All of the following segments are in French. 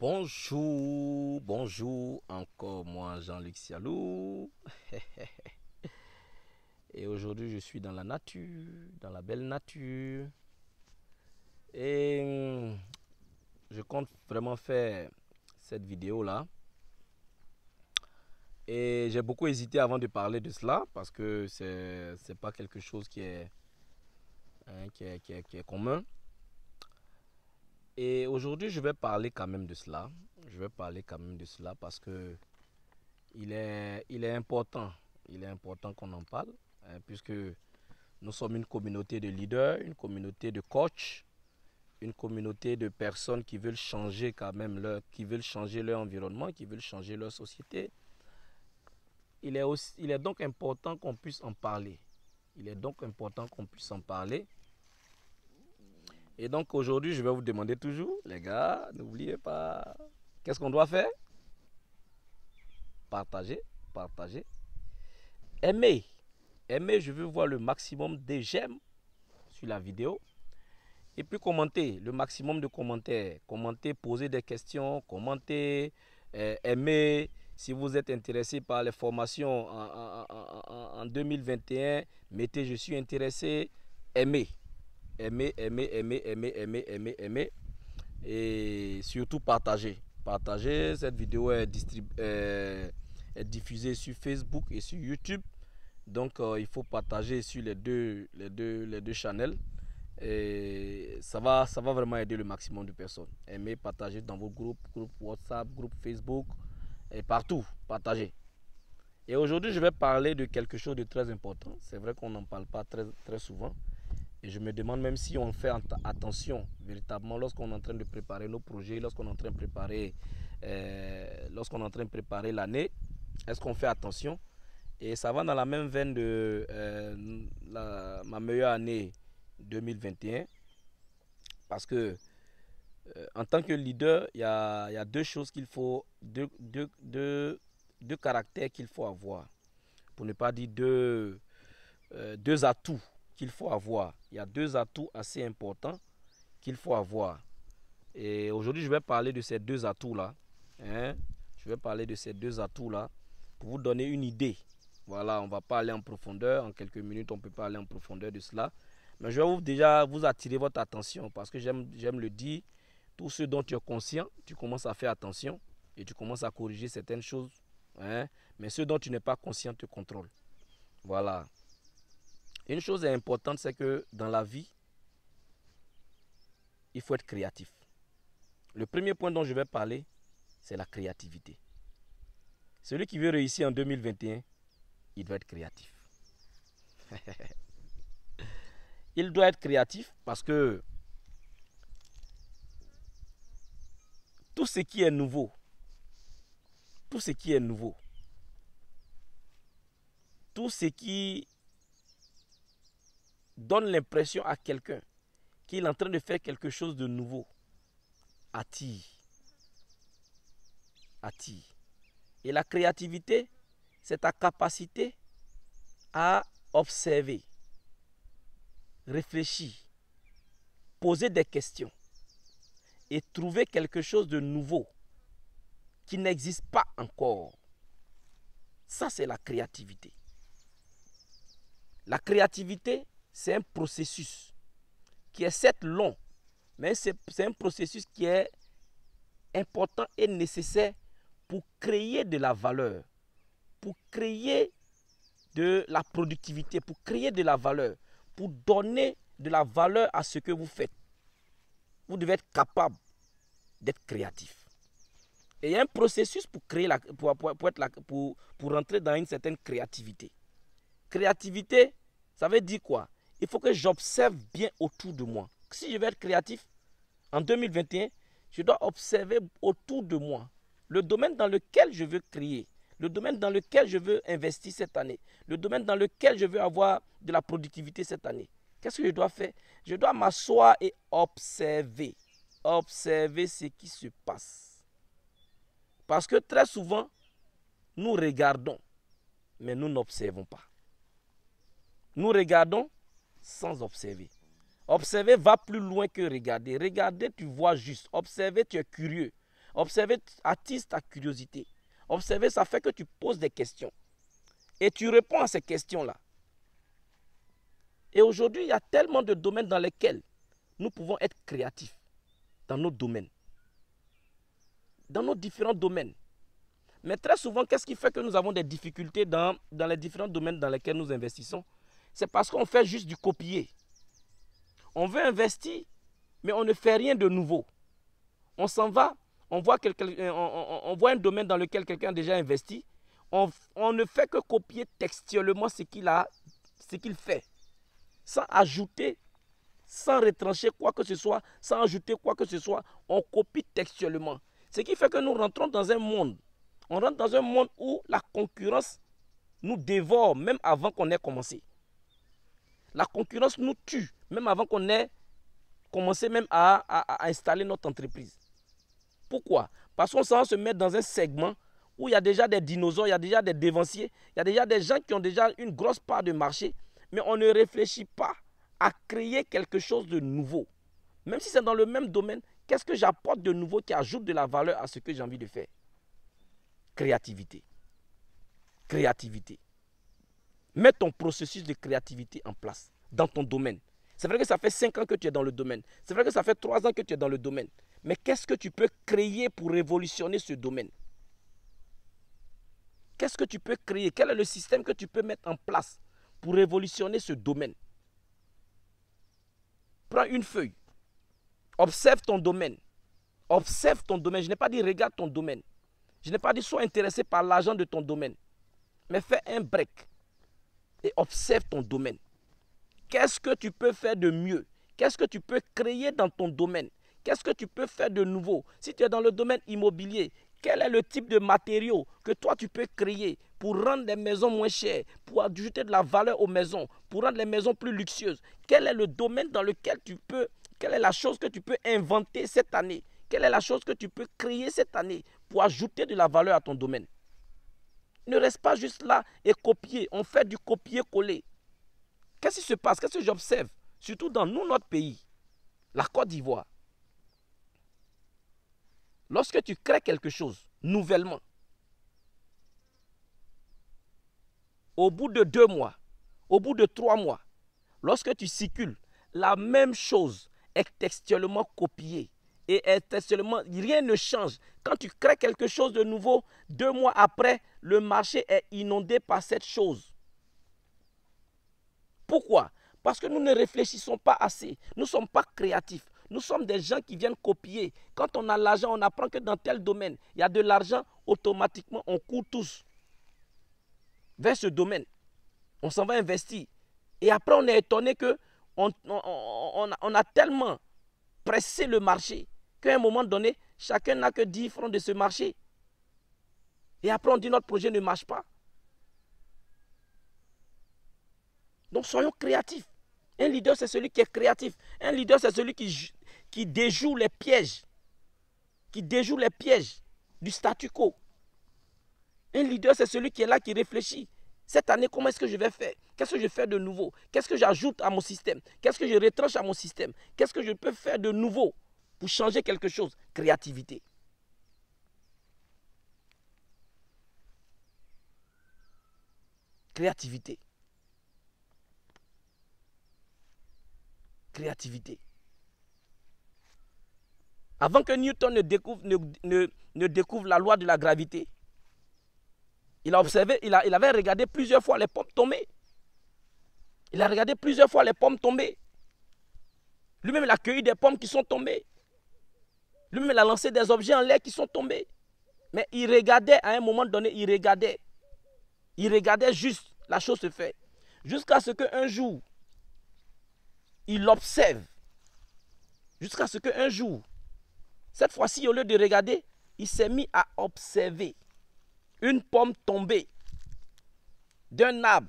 Bonjour, bonjour, encore moi Jean-Luc Sialou. Et aujourd'hui je suis dans la nature, dans la belle nature. Et je compte vraiment faire cette vidéo là. Et j'ai beaucoup hésité avant de parler de cela parce que c'est pas quelque chose qui est commun. Et aujourd'hui je vais parler quand même de cela. Je vais parler quand même de cela parce que il est important. Il est important qu'on en parle, puisque nous sommes une communauté de leaders, une communauté de coachs, une communauté de personnes qui veulent changer quand même qui veulent changer leur environnement, qui veulent changer leur société. Il est donc important qu'on puisse en parler. Il est donc important qu'on puisse en parler. Et donc aujourd'hui, je vais vous demander toujours, les gars, n'oubliez pas, qu'est-ce qu'on doit faire? Partager, partager. Aimer. Aimer, je veux voir le maximum de j'aime sur la vidéo. Et puis commenter, le maximum de commentaires. Commenter, poser des questions, commenter, aimer. Si vous êtes intéressé par les formations en 2021, mettez je suis intéressé. Aimer. Aimer, aimer, aimer, aimer, aimer, aimer, aimer. Et surtout partager. Partager, cette vidéo est diffusée sur Facebook et sur YouTube. Donc il faut partager sur les deux channels. Et ça va vraiment aider le maximum de personnes. Aimez, partagez dans vos groupes WhatsApp, groupe Facebook, et partout, partagez. Et aujourd'hui, je vais parler de quelque chose de très important. C'est vrai qu'on n'en parle pas très souvent. Et je me demande même si on fait attention véritablement lorsqu'on est en train de préparer nos projets, lorsqu'on est en train de préparer l'année, est-ce qu'on fait attention? Et ça va dans la même veine de ma meilleure année 2021. Parce que en tant que leader, il y a deux choses qu'il faut, deux caractères qu'il faut avoir. Pour ne pas dire deux atouts qu'il faut avoir. Il y a deux atouts assez importants qu'il faut avoir. Et aujourd'hui, je vais parler de ces deux atouts-là. Hein? Je vais parler de ces deux atouts-là pour vous donner une idée. Voilà, on ne va pas aller en profondeur. En quelques minutes, on ne peut pas aller en profondeur de cela. Mais je vais déjà vous attirer votre attention parce que j'aime le dire. Tout ce dont tu es conscient, tu commences à faire attention et tu commences à corriger certaines choses. Hein? Mais ce dont tu n'es pas conscient te contrôle. Voilà. Une chose importante, c'est que dans la vie, il faut être créatif. Le premier point dont je vais parler, c'est la créativité. Celui qui veut réussir en 2021, il doit être créatif. Il doit être créatif parce que tout ce qui est nouveau, tout ce qui est nouveau, tout ce qui donne l'impression à quelqu'un qu'il est en train de faire quelque chose de nouveau, attire. Attire. Et la créativité, c'est ta capacité à observer, réfléchir, poser des questions et trouver quelque chose de nouveau qui n'existe pas encore. Ça, c'est la créativité. La créativité, c'est un processus qui est certes long, mais c'est un processus qui est important et nécessaire pour créer de la valeur, pour créer de la productivité, pour créer de la valeur, pour donner de la valeur à ce que vous faites. Vous devez être capable d'être créatif. Et il y a un processus pour créer pour rentrer dans une certaine créativité. Créativité, ça veut dire quoi? Il faut que j'observe bien autour de moi. Si je veux être créatif en 2021, je dois observer autour de moi le domaine dans lequel je veux créer, le domaine dans lequel je veux investir cette année, le domaine dans lequel je veux avoir de la productivité cette année. Qu'est-ce que je dois faire? Je dois m'asseoir et observer. Observer ce qui se passe. Parce que très souvent, nous regardons, mais nous n'observons pas. Nous regardons sans observer. Observer va plus loin que regarder. Regarder, tu vois juste. Observer, tu es curieux. Observer attise ta curiosité. Observer, ça fait que tu poses des questions. Et tu réponds à ces questions-là. Et aujourd'hui, il y a tellement de domaines dans lesquels nous pouvons être créatifs. Dans nos domaines. Dans nos différents domaines. Mais très souvent, qu'est-ce qui fait que nous avons des difficultés dans les différents domaines dans lesquels nous investissons? C'est parce qu'on fait juste du copier. On veut investir, mais on ne fait rien de nouveau. On s'en va, on voit un domaine dans lequel quelqu'un a déjà investi. On ne fait que copier textuellement ce qu'il fait. Sans ajouter, sans retrancher quoi que ce soit, sans ajouter quoi que ce soit, on copie textuellement. Ce qui fait que nous rentrons dans un monde. On rentre dans un monde où la concurrence nous dévore même avant qu'on ait commencé. La concurrence nous tue même avant qu'on ait commencé même à installer notre entreprise. Pourquoi? Parce qu'on s'en se met dans un segment où il y a déjà des dinosaures, il y a déjà des dévanciers, il y a déjà des gens qui ont déjà une grosse part de marché, mais on ne réfléchit pas à créer quelque chose de nouveau. Même si c'est dans le même domaine, qu'est-ce que j'apporte de nouveau qui ajoute de la valeur à ce que j'ai envie de faire? Créativité. Créativité. Mets ton processus de créativité en place dans ton domaine. C'est vrai que ça fait 5 ans que tu es dans le domaine. C'est vrai que ça fait 3 ans que tu es dans le domaine. Mais qu'est-ce que tu peux créer pour révolutionner ce domaine? Qu'est-ce que tu peux créer? Quel est le système que tu peux mettre en place pour révolutionner ce domaine? Prends une feuille. Observe ton domaine. Observe ton domaine. Je n'ai pas dit regarde ton domaine. Je n'ai pas dit sois intéressé par l'argent de ton domaine. Mais fais un break et observe ton domaine. Qu'est-ce que tu peux faire de mieux? Qu'est-ce que tu peux créer dans ton domaine? Qu'est-ce que tu peux faire de nouveau? Si tu es dans le domaine immobilier, quel est le type de matériaux que toi tu peux créer pour rendre les maisons moins chères, pour ajouter de la valeur aux maisons, pour rendre les maisons plus luxueuses? Quel est le domaine dans lequel quelle est la chose que tu peux inventer cette année? Quelle est la chose que tu peux créer cette année pour ajouter de la valeur à ton domaine? Ne reste pas juste là et copier. On fait du copier-coller. Qu'est-ce qui se passe? Qu'est-ce que j'observe? Surtout dans notre pays, la Côte d'Ivoire. Lorsque tu crées quelque chose nouvellement, au bout de 2 mois, au bout de 3 mois, lorsque tu circules, la même chose est textuellement copiée. Et textuellement, rien ne change. Quand tu crées quelque chose de nouveau, 2 mois après, le marché est inondé par cette chose. Pourquoi? Parce que nous ne réfléchissons pas assez. Nous ne sommes pas créatifs. Nous sommes des gens qui viennent copier. Quand on a l'argent, on apprend que dans tel domaine, il y a de l'argent, automatiquement, on court tous vers ce domaine. On s'en va investir. Et après, on est étonné qu'on a tellement pressé le marché qu'à un moment donné, chacun n'a que 10 francs de ce marché. Et après, on dit notre projet ne marche pas. Donc, soyons créatifs. Un leader, c'est celui qui est créatif. Un leader, c'est celui qui déjoue les pièges. Qui déjoue les pièges du statu quo. Un leader, c'est celui qui est là, qui réfléchit. Cette année, comment est-ce que je vais faire? Qu'est-ce que je fais de nouveau? Qu'est-ce que j'ajoute à mon système? Qu'est-ce que je retranche à mon système? Qu'est-ce que je peux faire de nouveau pour changer quelque chose? Créativité. Créativité. Créativité. Avant que Newton ne découvre la loi de la gravité, il a observé, il avait regardé plusieurs fois les pommes tomber. Il a regardé plusieurs fois les pommes tomber. Lui-même, il a cueilli des pommes qui sont tombées. Lui-même, il a lancé des objets en l'air qui sont tombés. Mais il regardait, à un moment donné, il regardait. Il regardait juste la chose se faire. Jusqu'à ce qu'un jour, il observe. Jusqu'à ce qu'un jour, cette fois-ci, au lieu de regarder, il s'est mis à observer une pomme tombée d'un arbre.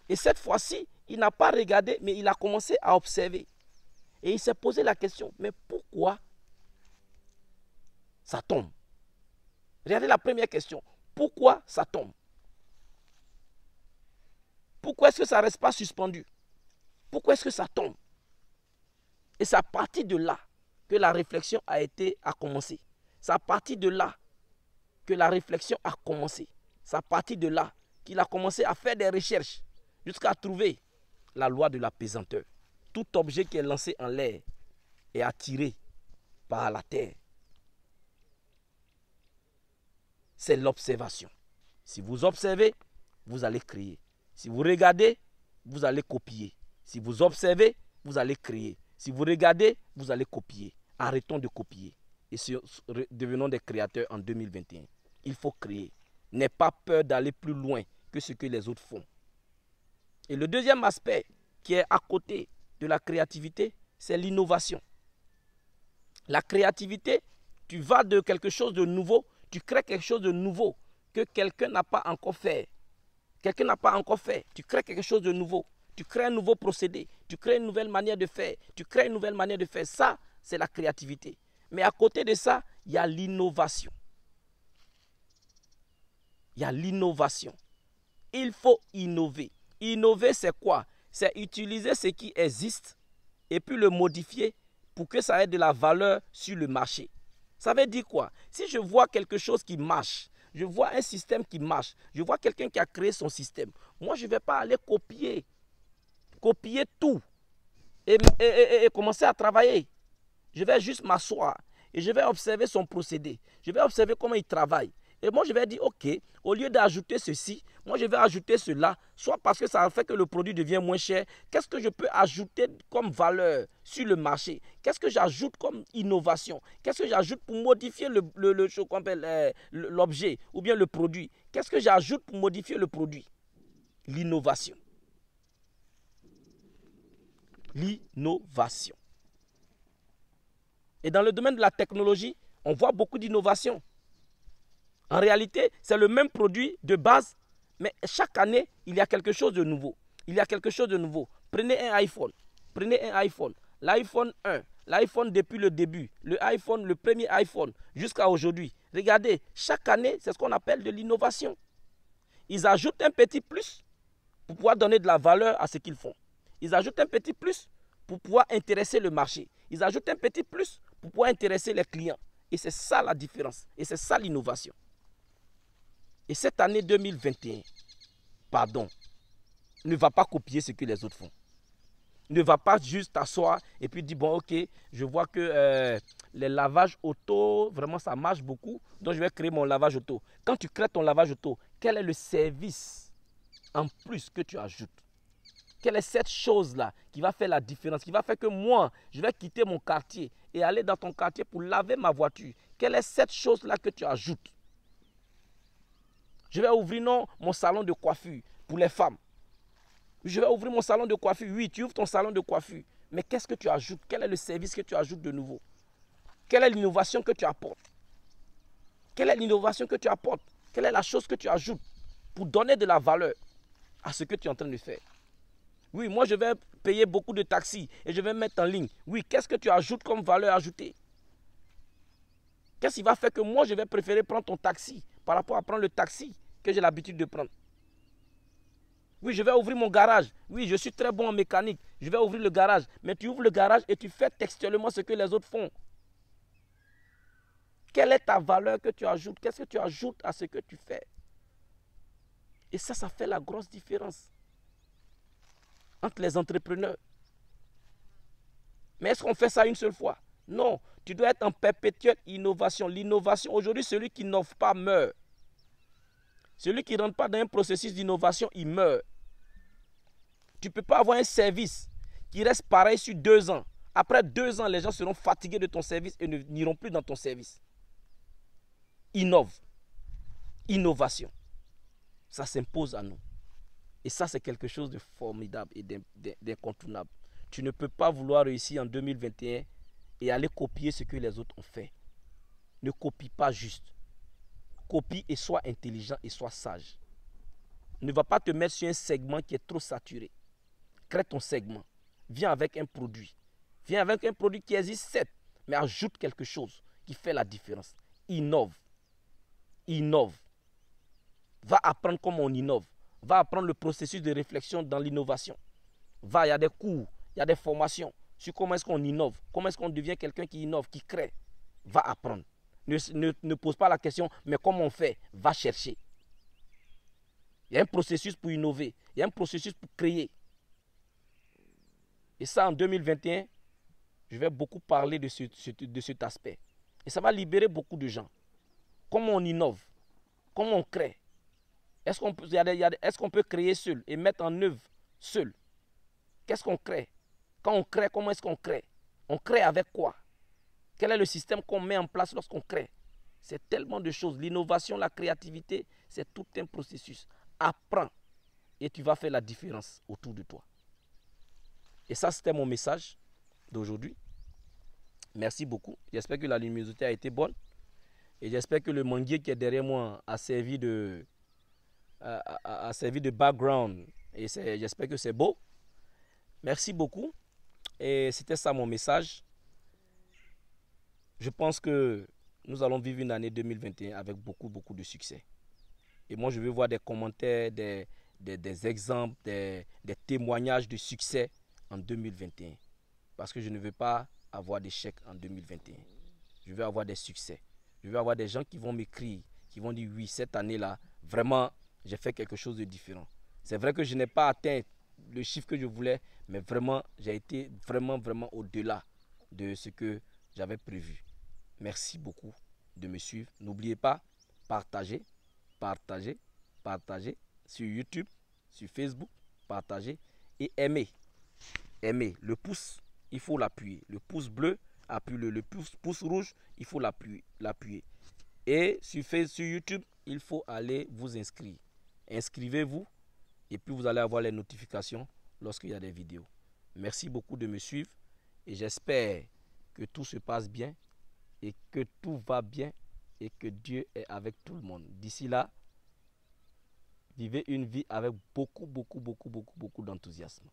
Et cette fois-ci, il n'a pas regardé, mais il a commencé à observer. Et il s'est posé la question, mais pourquoi ça tombe? Regardez la première question. Pourquoi ça tombe? Pourquoi est-ce que ça ne reste pas suspendu? Pourquoi est-ce que ça tombe? Et c'est à partir de là que la réflexion a commencé. C'est à partir de là que la réflexion a commencé. C'est à partir de là qu'il a commencé à faire des recherches jusqu'à trouver la loi de la pesanteur. Tout objet qui est lancé en l'air est attiré par la terre. C'est l'observation. Si vous observez, vous allez créer. Si vous regardez, vous allez copier. Si vous observez, vous allez créer. Si vous regardez, vous allez copier. Arrêtons de copier et devenons des créateurs en 2021. Il faut créer. N'aie pas peur d'aller plus loin que ce que les autres font. Et le deuxième aspect qui est à côté de la créativité, c'est l'innovation. La créativité, tu vas de quelque chose de nouveau, tu crées quelque chose de nouveau que quelqu'un n'a pas encore fait. Quelqu'un n'a pas encore fait. Tu crées quelque chose de nouveau. Tu crées un nouveau procédé. Tu crées une nouvelle manière de faire. Tu crées une nouvelle manière de faire. Ça, c'est la créativité. Mais à côté de ça, il y a l'innovation. Il y a l'innovation. Il faut innover. Innover, c'est quoi? C'est utiliser ce qui existe et puis le modifier pour que ça ait de la valeur sur le marché. Ça veut dire quoi? Si je vois quelque chose qui marche, je vois un système qui marche, je vois quelqu'un qui a créé son système, moi je ne vais pas aller copier tout et commencer à travailler. Je vais juste m'asseoir et je vais observer son procédé. Je vais observer comment il travaille. Et moi, je vais dire, ok, au lieu d'ajouter ceci, moi, je vais ajouter cela, soit parce que ça fait que le produit devient moins cher. Qu'est-ce que je peux ajouter comme valeur sur le marché? Qu'est-ce que j'ajoute comme innovation? Qu'est-ce que j'ajoute pour modifier l'objet ou bien le produit? Qu'est-ce que j'ajoute pour modifier le produit? L'innovation. L'innovation. Et dans le domaine de la technologie, on voit beaucoup d'innovation. En réalité, c'est le même produit de base, mais chaque année, il y a quelque chose de nouveau. Il y a quelque chose de nouveau. Prenez un iPhone. Prenez un iPhone. L'iPhone 1, l'iPhone depuis le début, le premier iPhone jusqu'à aujourd'hui. Regardez, chaque année, c'est ce qu'on appelle de l'innovation. Ils ajoutent un petit plus pour pouvoir donner de la valeur à ce qu'ils font. Ils ajoutent un petit plus pour pouvoir intéresser le marché. Ils ajoutent un petit plus pour pouvoir intéresser les clients. Et c'est ça la différence. Et c'est ça l'innovation. Et cette année 2021, ne va pas copier ce que les autres font. Ne va pas juste t'asseoir et puis dire, bon, ok, je vois que les lavages auto, vraiment, ça marche beaucoup, donc je vais créer mon lavage auto. Quand tu crées ton lavage auto, quel est le service en plus que tu ajoutes? Quelle est cette chose-là qui va faire la différence, qui va faire que moi, je vais quitter mon quartier et aller dans ton quartier pour laver ma voiture? Quelle est cette chose-là que tu ajoutes? Je vais ouvrir mon salon de coiffure pour les femmes. Je vais ouvrir mon salon de coiffure. Oui, tu ouvres ton salon de coiffure. Mais qu'est-ce que tu ajoutes? Quel est le service que tu ajoutes de nouveau? Quelle est l'innovation que tu apportes? Quelle est l'innovation que tu apportes? Quelle est la chose que tu ajoutes pour donner de la valeur à ce que tu es en train de faire? Oui, moi je vais payer beaucoup de taxis et je vais mettre en ligne. Oui, qu'est-ce que tu ajoutes comme valeur ajoutée? Qu'est-ce qui va faire que moi je vais préférer prendre ton taxi par rapport à prendre le taxi que j'ai l'habitude de prendre? Oui, je vais ouvrir mon garage. Oui, je suis très bon en mécanique. Je vais ouvrir le garage. Mais tu ouvres le garage et tu fais textuellement ce que les autres font. Quelle est ta valeur que tu ajoutes? Qu'est-ce que tu ajoutes à ce que tu fais? Et ça fait la grosse différence entre les entrepreneurs. Mais est-ce qu'on fait ça une seule fois? Non, tu dois être en perpétuelle innovation. L'innovation, aujourd'hui, celui qui n'innove pas meurt. Celui qui ne rentre pas dans un processus d'innovation, il meurt. Tu ne peux pas avoir un service qui reste pareil sur 2 ans. Après 2 ans, les gens seront fatigués de ton service et n'iront plus dans ton service. Innove. Innovation. Ça s'impose à nous. Et ça, c'est quelque chose de formidable et d'incontournable. Tu ne peux pas vouloir réussir en 2021 et aller copier ce que les autres ont fait. Ne copie pas juste. Copie et sois intelligent et sois sage. Ne va pas te mettre sur un segment qui est trop saturé. Crée ton segment. Viens avec un produit. Viens avec un produit qui existe, certes, mais ajoute quelque chose qui fait la différence. Innove. Innove. Va apprendre comment on innove. Va apprendre le processus de réflexion dans l'innovation. Il y a des cours, il y a des formations sur comment est-ce qu'on innove, comment est-ce qu'on devient quelqu'un qui innove, qui crée. Va apprendre. ne pose pas la question, mais comment on fait? Va chercher. Il y a un processus pour innover. Il y a un processus pour créer. Et ça, en 2021, je vais beaucoup parler de cet aspect. Et ça va libérer beaucoup de gens. Comment on innove? Comment on crée? Est-ce qu'on peut créer seul et mettre en œuvre seul? Qu'est-ce qu'on crée? Quand on crée, comment est-ce qu'on crée? On crée avec quoi? Quel est le système qu'on met en place lorsqu'on crée? C'est tellement de choses. L'innovation, la créativité, c'est tout un processus. Apprends et tu vas faire la différence autour de toi. Et ça, c'était mon message d'aujourd'hui. Merci beaucoup. J'espère que la luminosité a été bonne. Et j'espère que le manguier qui est derrière moi a servi de background. Et j'espère que c'est beau. Merci beaucoup. Et c'était ça mon message. Je pense que nous allons vivre une année 2021 avec beaucoup de succès. Et moi, je veux voir des commentaires, des exemples, des témoignages de succès en 2021. Parce que je ne veux pas avoir d'échecs en 2021. Je veux avoir des succès. Je veux avoir des gens qui vont m'écrire, qui vont dire oui, cette année-là, vraiment, j'ai fait quelque chose de différent. C'est vrai que je n'ai pas atteint le chiffre que je voulais, mais vraiment, j'ai été vraiment au-delà de ce que j'avais prévu. Merci beaucoup de me suivre. N'oubliez pas, partagez sur YouTube, sur Facebook, partagez et aimez. Aimez. Le pouce, il faut l'appuyer. Le pouce bleu, appuyez-le. Le pouce rouge, il faut l'appuyer. Et sur YouTube, il faut aller vous inscrire. Inscrivez-vous et puis vous allez avoir les notifications lorsqu'il y a des vidéos. Merci beaucoup de me suivre et j'espère que tout se passe bien et que tout va bien et que Dieu est avec tout le monde. D'ici là, vivez une vie avec beaucoup d'enthousiasme.